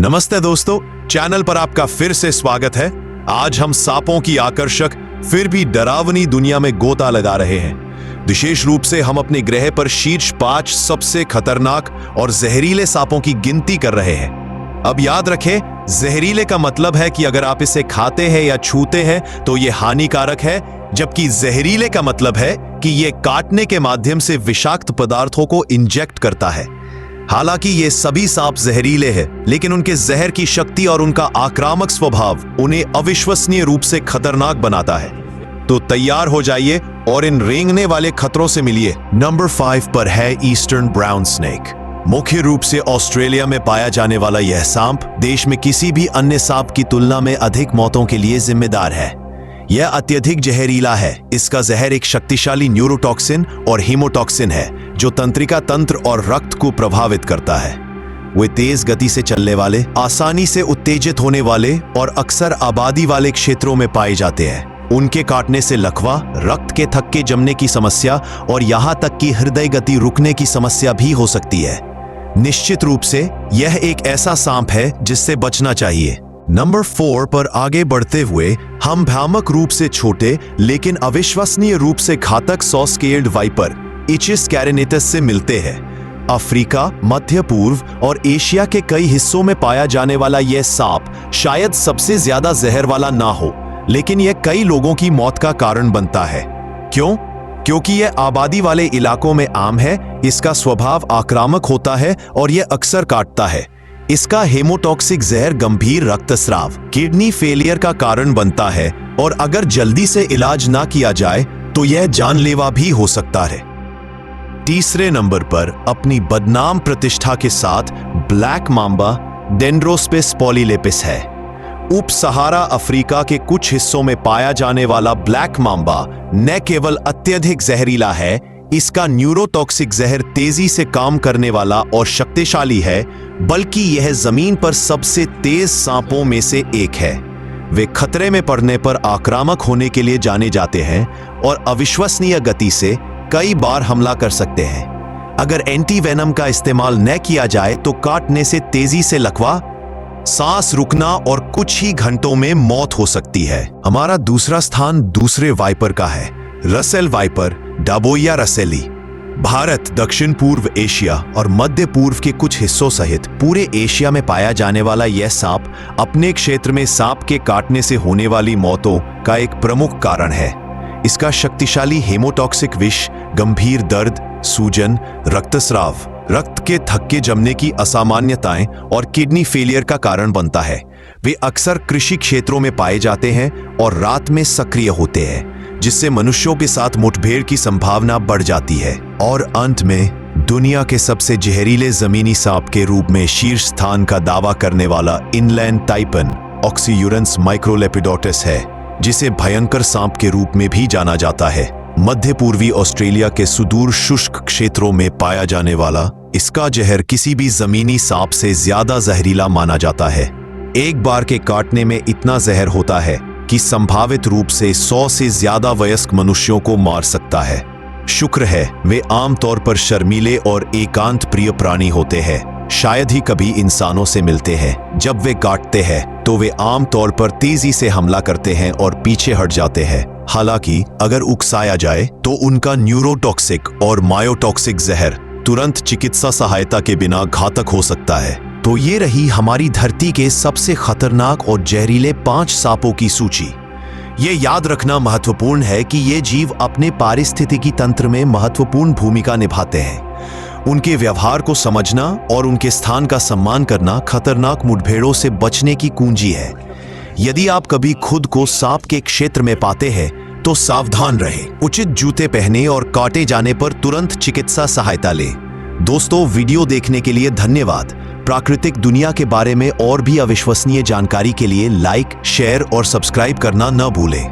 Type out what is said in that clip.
नमस्ते दोस्तों, चैनल पर आपका फिर से स्वागत है। आज हम सांपों की आकर्षक फिर भी डरावनी दुनिया में गोता लगा रहे हैं। विशेष रूप से हम अपने ग्रह पर शीर्ष 5 सबसे खतरनाक और जहरीले सांपों की गिनती कर रहे हैं। अब याद रखें, जहरीले का मतलब है कि अगर आप इसे खाते हैं या छूते हैं तो ये हानिकारक है, जबकि जहरीले का मतलब है कि ये काटने के माध्यम से विषाक्त पदार्थों को इंजेक्ट करता है। हालांकि ये सभी सांप जहरीले हैं, लेकिन उनके जहर की शक्ति और उनका आक्रामक स्वभाव उन्हें अविश्वसनीय रूप से खतरनाक बनाता है। तो तैयार हो जाइए और इन रेंगने वाले खतरों से मिलिए। नंबर 5 पर है ईस्टर्न ब्राउन स्नेक। मुख्य रूप से ऑस्ट्रेलिया में पाया जाने वाला यह सांप देश में किसी भी अन्य सांप की तुलना में अधिक मौतों के लिए जिम्मेदार है। यह अत्यधिक जहरीला है। इसका जहर एक शक्तिशाली न्यूरोटॉक्सिन और हीमोटॉक्सिन है जो तंत्रिका तंत्र और रक्त को प्रभावित करता है। वे तेज गति से चलने वाले, आसानी से उत्तेजित होने वाले और अक्सर आबादी वाले क्षेत्रों में पाए जाते हैं। उनके काटने से लकवा, रक्त के थक्के जमने की समस्या और यहां तक कि हृदय गति रुकने की समस्या भी हो सकती है। निश्चित रूप से यह एक ऐसा सांप है जिससे बचना चाहिए। नंबर 4 पर आगे बढ़ते हुए हम भयानक रूप से छोटे लेकिन अविश्वसनीय रूप से घातक सॉ-स्केल्ड वाइपर इचिस कैरिनेटस से मिलते हैं। अफ्रीका, मध्य पूर्व और एशिया के कई हिस्सों में पाया जाने वाला यह सांप शायद सबसे ज्यादा जहर वाला ना हो, लेकिन यह कई लोगों की मौत का कारण बनता है। क्यों? क्योंकि यह आबादी वाले इलाकों में आम है, इसका स्वभाव आक्रामक होता है और यह अक्सर काटता है। इसका हेमोटॉक्सिक जहर गंभीर रक्तस्राव, किडनी फेलियर का कारण बनता है और अगर जल्दी से इलाज ना किया जाए तो यह जानलेवा भी हो सकता है। तीसरे नंबर पर अपनी बदनाम प्रतिष्ठा के साथ ब्लैक मांबा डेंड्रोस्पिस पॉलीलेपिस है। उप सहारा अफ्रीका के कुछ हिस्सों में पाया जाने वाला ब्लैक मांबा न केवल अत्यधिक जहरीला है, इसका न्यूरोटॉक्सिक जहर तेजी से काम करने वाला और शक्तिशाली है, बल्कि यह जमीन पर सबसे तेज सांपों में से एक है। वे खतरे में पड़ने पर आक्रामक होने के लिए जाने जाते हैं और अविश्वसनीय गति से कई बार हमला कर सकते हैं। अगर एंटीवेनम का इस्तेमाल न किया जाए तो काटने से तेजी से लकवा, सांस रुकना और कुछ ही घंटों में मौत हो सकती है। हमारा दूसरा स्थान दूसरे वाइपर का है, रसेल वाइपर डाबोइया रसेली। भारत, दक्षिण पूर्व एशिया और मध्य पूर्व के कुछ हिस्सों सहित पूरे एशिया में पाया जाने वाला यह सांप अपने क्षेत्र में सांप के काटने से होने वाली मौतों का एक प्रमुख कारण है। इसका शक्तिशाली हेमोटॉक्सिक विष गंभीर दर्द, सूजन, रक्तस्राव, रक्त के थक्के जमने की असामान्यताएं और किडनी फेलियर का कारण बनता है। वे अक्सर कृषि क्षेत्रों में पाए जाते हैं और रात में सक्रिय होते हैं, जिससे मनुष्यों के साथ मुठभेड़ की संभावना बढ़ जाती है। और अंत में दुनिया के सबसे जहरीले जमीनी सांप के रूप में शीर्ष स्थान का दावा करने वाला इनलैंड टाइपन ऑक्सीयूरेंस माइक्रोलेपिडोटस है, जिसे भयंकर सांप के रूप में भी जाना जाता है। मध्य पूर्वी ऑस्ट्रेलिया के सुदूर शुष्क क्षेत्रों में पाया जाने वाला इसका जहर किसी भी जमीनी सांप से ज्यादा जहरीला माना जाता है। एक बार के काटने में इतना जहर होता है कि संभावित रूप से 100 से ज्यादा वयस्क मनुष्यों को मार सकता है। शुक्र है वे आमतौर पर शर्मीले और एकांत प्रिय प्राणी होते हैं, शायद ही कभी इंसानों से मिलते हैं। जब वे काटते हैं तो वे आमतौर पर तेजी से हमला करते हैं और पीछे हट जाते हैं। हालांकि अगर उकसाया जाए तो उनका न्यूरोटॉक्सिक और मायोटॉक्सिक जहर तुरंत चिकित्सा सहायता के बिना घातक हो सकता है। तो ये रही हमारी धरती के सबसे खतरनाक और जहरीले 5 सांपों की सूची। ये याद रखना महत्वपूर्ण है कि ये जीव अपने पारिस्थितिकी तंत्र में महत्वपूर्ण भूमिका निभाते हैं। उनके व्यवहार को समझना और उनके स्थान का सम्मान करना खतरनाक मुठभेड़ों से बचने की कुंजी है। यदि आप कभी खुद को सांप के क्षेत्र में पाते हैं तो सावधान रहें, उचित जूते पहने और काटे जाने पर तुरंत चिकित्सा सहायता लें। दोस्तों, वीडियो देखने के लिए धन्यवाद। प्राकृतिक दुनिया के बारे में और भी अविश्वसनीय जानकारी के लिए लाइक, शेयर और सब्सक्राइब करना न भूलें।